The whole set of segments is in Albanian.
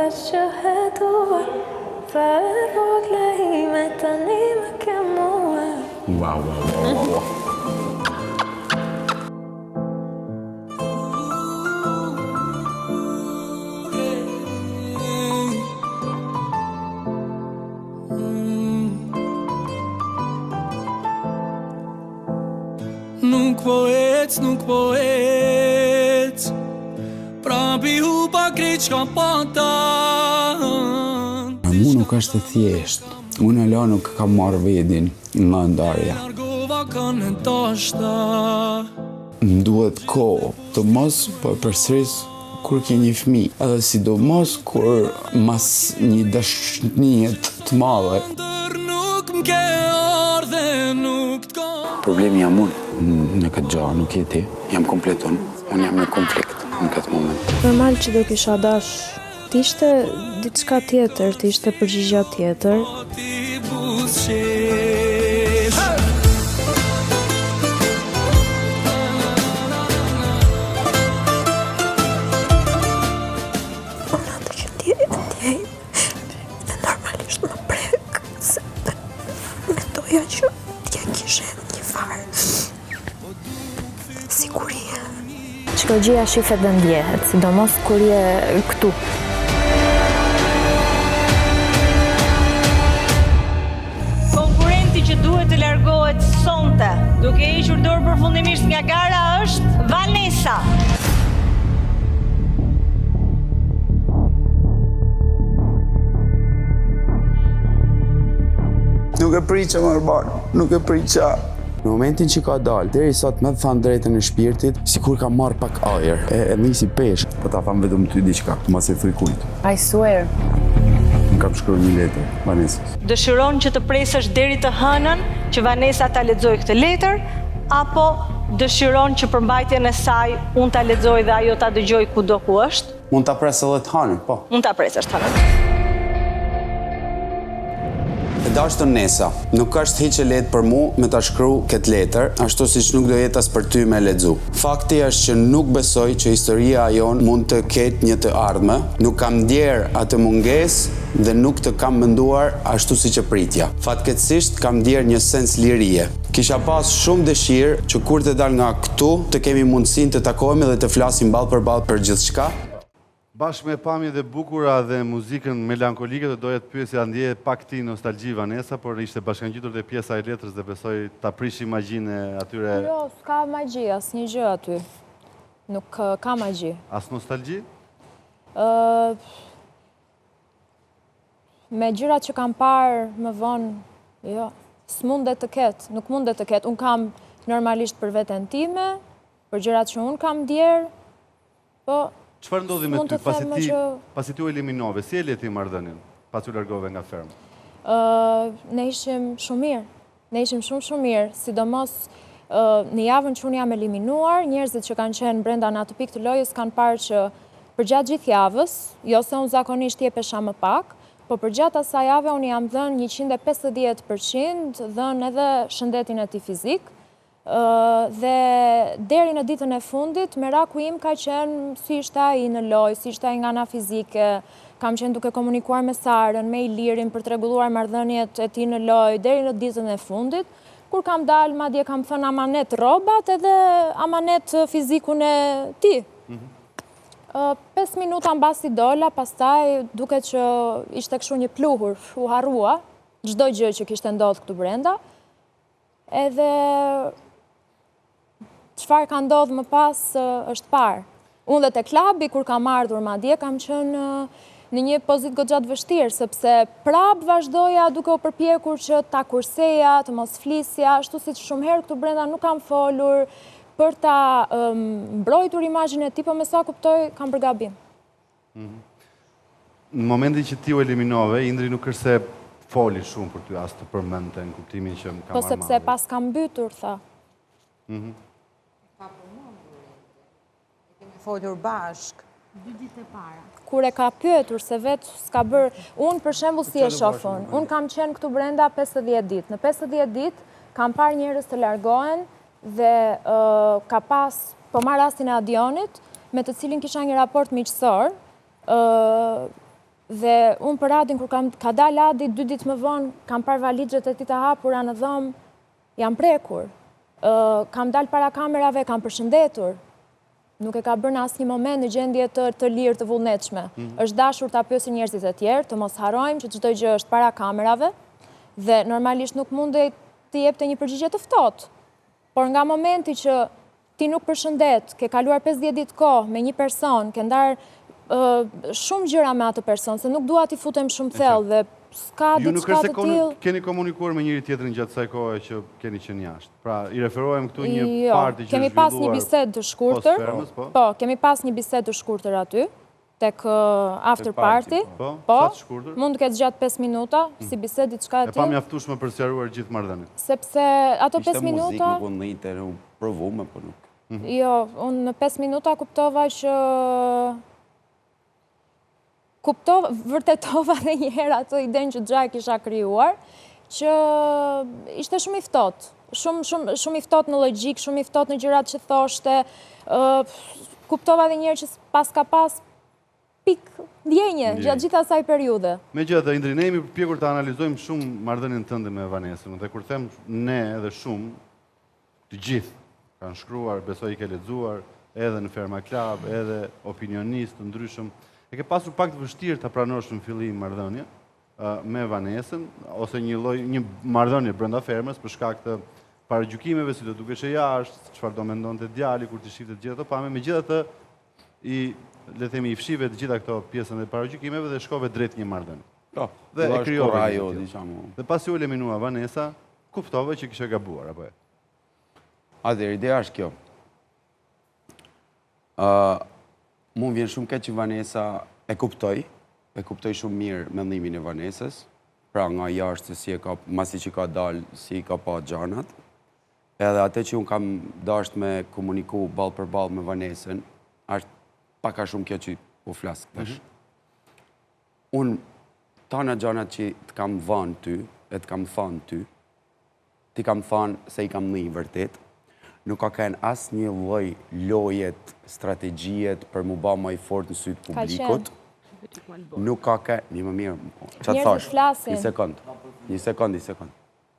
që hetua, për vogla ime tani më ke mua. Wow. Nuk po ec Prapi hu pa krejt qka pata. Mu nuk është e thjesht. Unë e la nuk kam marrë vedin nga ndarja. Largova kanë tashta. Më duhet kohë të mos po e përsëris kur ke një fëmijë, edhe sidomos kur mas një dashnije të madhe. Nuk m'ke ardhe, nuk t'ka. Problemi jam unë në këtë gjahë, nuk je ti. Jam komplet unë. Unë jam në konflikt në këtë moment. Normal që do kisha dash t'ishte diçka tjetër, t'ishte përgjigja tjetër. Ti busqesh. Unë atë që t'jej, dhe normalisht më prek, se mendoja që t'ja kishe një farë sigurie. Psikologjia shifet dhe ndjehet, sidomos kur je këtu. Konkurenti që duhet të largohet sonte, duke hequr dorë përfundimisht nga gara, është Vanessa. Nuk e priqa më rëbar, nuk e priqa. Në momentin që ka dalë, deri sot me të thanë drejtën e shpirtit, sikur ka marrë pak ajër, e nisi peshë. Po ta thamë vetëm ty diçka, mos e thuj kujt. I swear. Më kam shkruar një letër Vanessës. Dëshiron që të presësh deri të hënën që Vanessa ta lexoj këtë letër, apo dëshiron që përmbajtjen e saj unë ta lexoj dhe ajo ta dëgjoj kudo ku është? Mund ta pres edhe të hënën, po. Mund ta presësh të hënën. E dashur Nesa, nuk është hiç e lehtë për mu me ta shkruaj këtë letër, ashtu siç nuk do jetë as për ty me lexu. Fakti është që nuk besoj që historia jon mund të ketë një të ardhme, nuk kam ndjer atë mungesë dhe nuk të kam menduar ashtu siç e pritja. Fatkeqësisht kam ndjer një sens lirie. Kisha pas shumë dëshirë që kur të dal nga këtu të kemi mundësinë të takohemi dhe të flasim ballë për ballë për gjithçka. Bashkë me pamje dhe bukura dhe muzikën melankolike, do doja të pyesja ndje pak ti nostalgji Vanessa, por ishte bashkangjitur dhe pjesa e letrës dhe besoj ta prish imagjinë e atyre. Jo, s'ka magji, asnjë gjë aty. Nuk ka magji. As nostalgji? Me gjërat që kam parë më vonë, jo, s'mundet të ketë, nuk mundet të ketë. Unë kam normalisht për veten time, për gjërat që unë kam ndjerë, po Çfarë ndodhi me ty pasi ti u eliminove? Si e leti marrëdhënien pasi u largove nga ferma? Ne ishim shumë mirë. Ne ishim shumë mirë, sidomos në javën që unë jam eliminuar, njerëzit që kanë qenë brenda në atë pikë të lojës kanë parë që përgjatë gjithë javës, jo se unë zakonisht jepesha më pak, po përgjatë asaj jave unë jam dhënë 150%, dhënë edhe shëndetin e tij fizik. Dhe deri në ditën e fundit, meraku im ka qenë si ishte ai në lojë, si ishte ai nga ana fizike, kam qenë duke komunikuar me Sarën, me Ilirin për t'rregulluar marrëdhëniet e tij në lojë deri në ditën e fundit, kur kam dalë, madje kam thënë amanet rrobat edhe amanet fizikun e tij. 5 minuta mbasi dola, pastaj duket që ishte kështu një pluhur, u harrua çdo gjë që kishte ndodhur këtu brenda. Edhe çfarë ka ndodhur më pas është parë. Unë dhe te klabi, kur kam ardhur madje, kam qenë në një pozitë goxha të vështirë, sepse prap vazhdoja duke u përpjekur që ta kurseja, të mos flisja, ashtu siç shumë herë këtu brenda nuk kam folur për ta mbrojtur imazhin e tij, po me sa kuptoj kam bërë gabim. Në momentin që ti u eliminove, Indri nuk është se foli shumë për ty, as të përmendte në kuptimin që më ka marrë. Po sepse pas kam mbytur, tha. Folur bashk. 2 ditë e para. Kur e ka pyetur se vetë s'ka bërë, unë për shembull si e shoh unë, unë kam qenë këtu brenda 50 ditë. Në 50 ditë kam parë njerëz të largohen dhe ka pas, po marr rastin e Adionit, me të cilin kisha një raport miqësor, Dhe unë për Adin, kur ka dalë Adi, 2 ditë më vonë, kam parë valigjet e tij të hapura në dhomë, jam prekur. Kam dalë para kamerave, kam përshëndetur. Nuk e ka bërë në asnjë moment në gjendje të lirë, të vullnetshme. Është dashur ta pyesë njerëzit e tjerë, të mos harrojmë që çdo gjë është para kamerave dhe normalisht nuk mundej të jepte një përgjigje të ftohtë. Por nga momenti që ti nuk përshëndet, ke kaluar 50 ditë kohë me një person, ke ndarë shumë gjëra me atë person, se nuk dua t'i futem shumë thellë dhe s'ka diçka të tillë. Ju nuk keni komunikuar me njëri tjetrin gjatë kësaj kohe që keni qenë jashtë. Pra, i referohem këtu një parti që kemi pas një bisedë të shkurtër. Po, kemi pas një bisedë të shkurtër aty, tek after party. Po, sa të shkurtër? Mund të ketë gjatë 5 minuta, si bisedë diçka e tillë. E pa mjaftueshme për sqaruar gjithë marrëdhënien. Sepse ato 5 minuta... Ishte muzikë, nuk unë njëte, unë provume, po nuk. Jo, unë në 5 minuta kuptova që... vërtetova dhe një herë ato idenë që Xhai kisha krijuar, që ishte shumë i ftohtë. Shumë i ftohtë në logjik, shumë i ftohtë në gjërat që thoshte. Kuptova dhe një herë që pas ka pas pik ndjenje gjatë gjithë asaj periudhe. Megjithatë, Indri, ne jemi përpjekur të analizojmë shumë marrëdhënien tënde me Vanesën, dhe kur them ne edhe shumë, të gjithë kanë shkruar, besoj i ke lexuar, edhe në Ferma Club, edhe opinionistë të ndryshëm. E ke pasur pak të vështirë të pranosh në fillim marrëdhënie me Vanesën, ose një marrëdhënie brenda fermës për shkak të paragjykimeve, si do dukesh e jashtë, çfarë do mendonte djali kur ti shifte të gjitha ato pamje, megjithatë le themi i fshive të gjitha këto pjesën e paragjykimeve dhe shkove drejt një marrëdhënie. Po, dhe e krijove ajo, diciamo. Dhe pasi u eliminua Vanesa, kuptove që kishe gabuar apo jo? Atëherë, ideja është kjo. Mu vjen shumë keq që Vanesa e kuptoj shumë mirë mendimin e Vanesës, pra nga jashtë si e ka, masi që ka dalë, si ka pa gjanat, edhe atë që unë kam dasht me komuniku ball për ball me Vanesën, është paka shumë kjo që u flasë këtash. Unë, tana gjanat që të kam vanë ty, e të kam thanë ty, ti kam thanë se i kam një vërtet, nuk ka kënë asë një lloj lojet, strategjiet për mu ba më i fort në sytë publikut. Nuk ka kënë, një më mirë, që të thash, një sekund.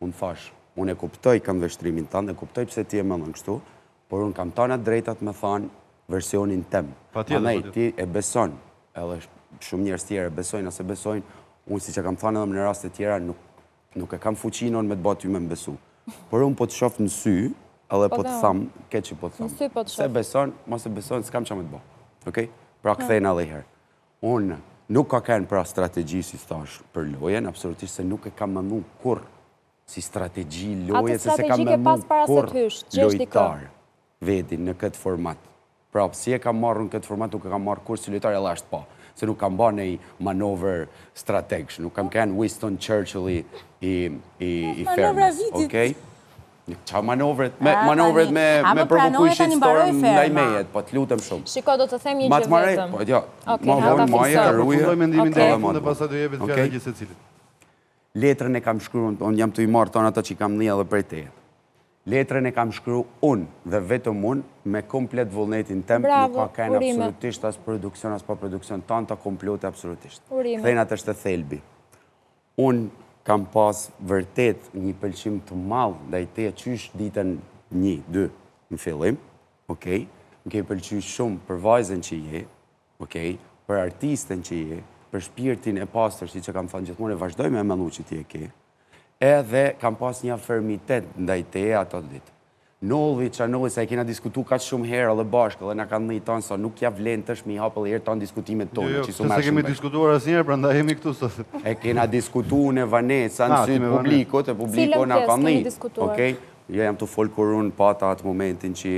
Unë thash, unë e kuptoj kam vështrimin tanë, e kuptoj pse ti e më në kështu, por unë kam tanat drejtat me thanë versionin tem. Andaj, ti e beson, edhe shumë njerëz tjerë e besojnë, ase besojnë, unë si që kam thanë edhe në raste tjera, nuk e kam fuqinon me të batu me më besu. Por unë po të shofë në sy, edhe po të thamë, këtë që po të thamë. Se beson, mos e beson, s'kam që me të bo. Okej? Pra këthejnë edhe herë. Unë nuk ka kënë pra strategji, si thash, për lojen, absolutisht se nuk e kam mënu kur si strategji loje, se se kam mënu kur lojtar vedin në këtë format. Pra, si e kam marrë në këtë format, nuk e kam marrë kur si lojtar, e lasht pa. Se nuk kam ba në i manover strategsh, nuk kam kënë Winston Churchill i fermës. Okej? Qa manovret me përbukuj shitstorm ndaj mejet, po të lutem shumë. Shiko, do të them një gjë vetëm. Ma vonë maje, Përfundoj mendimin dhe dhe pasat do jepet fjallë gjithë se cilit. Letrën e kam shkru, unë jam të i marë tonë ato që kam një edhe për tejet. Letrën e kam shkru unë dhe vetëm unë me komplet vullnetin tem, nuk ka kajnë absolutisht as produksion, as pa produksion, tanë të komplote absolutisht. Këthejnat është e thelbi. Unë kam pas vërtet një pëlqim të madh ndaj teje qysh ditën 1-2 në fillim, okej, më ke pëlqyer shumë për vajzën që je, okej, për artisten që je, për shpirtin e pastër që kam thënë gjithmonë e vazhdoj me mendu që ti e ke, edhe kam pas një fermitet ndaj teje ato ditë. Nolli, sa e kena diskutu ka shumë herë edhe bashkë, edhe na kanë dhënë tonë, sa nuk ja vlen tash me i hapë edhe herë tonë diskutimet tonë. Jo, se kemi diskutuar asnjëherë, prandaj jemi këtu sot. E kena diskutuar në Vanesë, në sytë publikut, e publiku na ka dhënë. Okej, jo jam të folë kur unë pata atë momentin që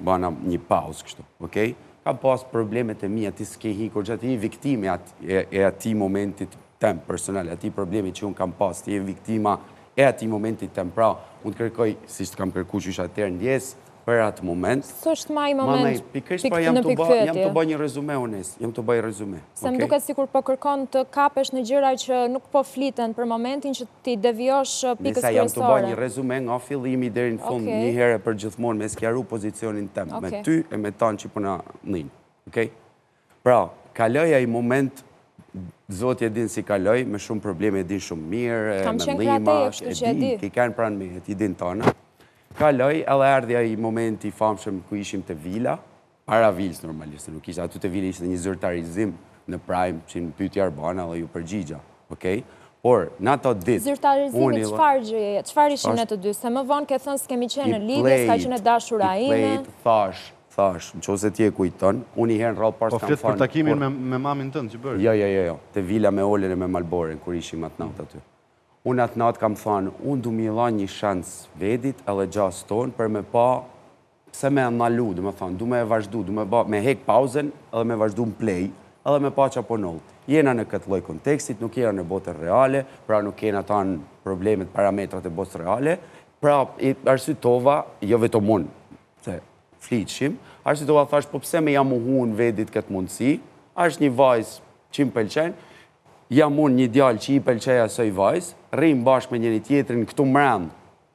bana një pauzë kështu. Okej, ka pas problemet e mia, ti s'ke hikur gjatë, ti je viktime e ati momentit tem personal, ati problemi që unë kam pas, ti je viktima e ati momentit tem, pra, unë të kërkoj, si që kam kërku që isha atërë ndjes, për atë moment. Së është ma i moment pikërisht pra jam të bëj një rezume onest, jam të bëj rezume. Se më duket sikur po kërkon të kapesh në gjëra që nuk po fliten për momentin që ti deviosh pikës kryesore. Nisa jam të bëj një rezume nga fillimi deri në fund, një herë për gjithmonë me skjaru pozicionin tem, me ty e me tanë që puna njën. Pra, kaloja i moment Zoti e din si kaloj, me shumë probleme e din shumë mirë, Kam me qenë mlima, krateje, kështu që e di. Ki kanë pranë me, ti din tona. Kaloj, edhe erdhi ai momenti i famshëm ku ishim të vila, para vilës normalisht, nuk ishte aty të vila, ishte një zyrtarizim në Prime, që në pyeti Arbana dhe ju përgjigja, okej? Por, në ato ditë... Zyrtarizimi, qëfar gjëje? Qëfar ishin e të dy? Se më vonë ke thënë s'kemi qenë në lidhje, s'ka qenë e dashura ime. Thash, në qose ti e kujton, unë i herë në rrallë parë Po fletë për takimin me mamin tënë që bërë? Jo, të vila me Olen e me Malboren, kur ishim atë natë aty. Unë atë natë kam thënë, unë du mi dha një shans vedit edhe gjas tonë për me pa, pse me analu, du me thënë, du me e vazhdu, du me hek pauzen edhe me vazhdu në play, edhe me pa që apo nëllë. Jena në këtë loj kontekstit, nuk jena në botën reale, pra nuk jena ta në problemet, parametrat e botës reale, pra arsytova, jo vetëm unë, se fliqim, arsytova thash, po pse me jam uhun vedit këtë mundësi, është një vajzë që më pëlqen, jam unë një djalë që i pëlqeja soj vajzë, rrim bashkë me njëri tjetrin këtu mrend,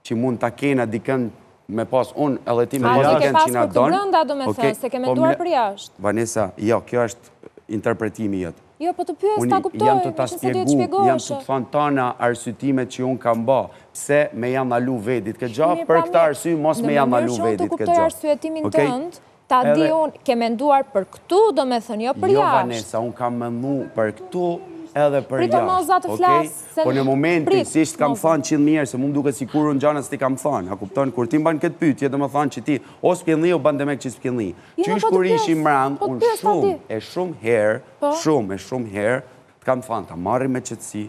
që mund ta kena dikën me pas unë edhe ti me pas dikën që na donë. A, do ke pas për këtu brënda, do me thënë, se ke menduar për jashtë. Vanessa, jo, kjo është interpretimi jëtë. Jo, po të pyes, ta kuptoj, jam të ta që se duhet spjegu, jam të shpjegosh. të thonë tana arsytimet që unë kam ba, pse me janë alu vedit këtë gjahë, për këta arsy mos me janë alu vedit këtë gjahë. Në mënyrë që unë të kuptoj arsyetimin tënd, ta di unë, ke menduar për këtu, do me thënë, jo për jashtë. Jo, jashtë. Vanessa, unë kam mendu për këtu edhe për Prito moza të flasë. Po në momentin, si ishtë kam thënë qilë njerë, se mund duke si kur unë gjanës ti kam thënë, a kupton, kur ti mban këtë pyetje, do më thënë që ti, o s'pjellni, o ban demek që s'pjellni. Që ishtë kur ishim rand, unë shumë herë, të kam thënë, ta marrim me qëtësi,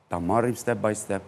ta marrim step by step,